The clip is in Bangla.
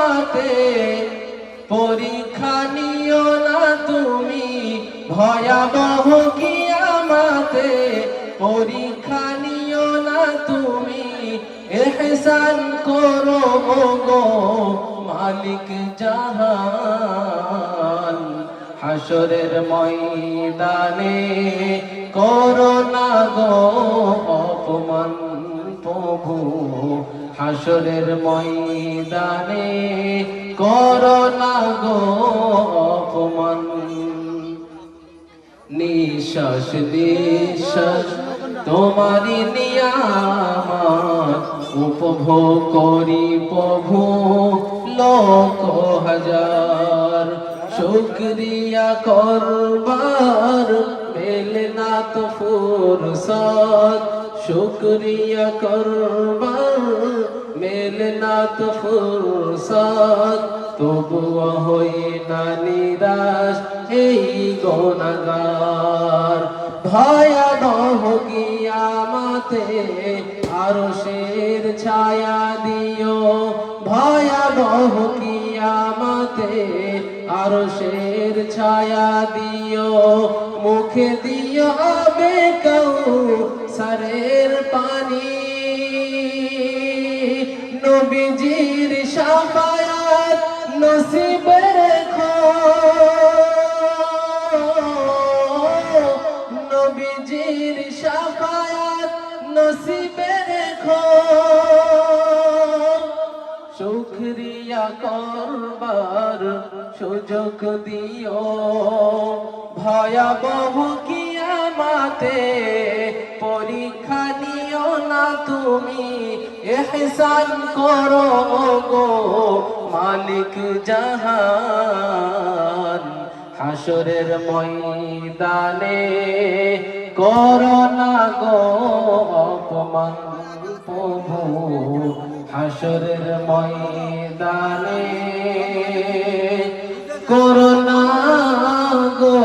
কিয়ামাতে পরীক্ষা নিও না তুমি ভয়াবহ কিয়ামাতে পরীক্ষা নিও না তুমি ইহসান করো গো মালিক জাহান হাসরের ময়দানে করো না গো অপমান প্রভু হাসরের ময়দানে করো না গো অপমান নিঃশ্বাস নিঃশ্বাস তোমারি নিয়ামত উপভোগ করি প্রভু লক্ষ হাজার শুকরিয়া করবার মেলে না তো ফুরসত শুকরিয়া করবার মেলে না তো ফুরসত তবুও হই না নিরাশ এই গুনাহগার ভয়াবহ কিয়ামতে আরশের ছায়া দিও ভয়াবহ কিয়ামতে আরশের ছায়া দিও মুখে দিও হবে কাউসারের পানি নবীজির শাফায়াত নসিবে রেখো নবীজির শাফায়াত নসিবে রেখো শুকরিয়া করবার সুযোগ দিও ভয়াবহ কিয়ামতে পরীক্ষা নিও না তুমি ইহসান করো গো মালিক জাহান হাসরের ময়দানে করো না গো অপমান প্রভু হাসরের ময়দানে করো না গো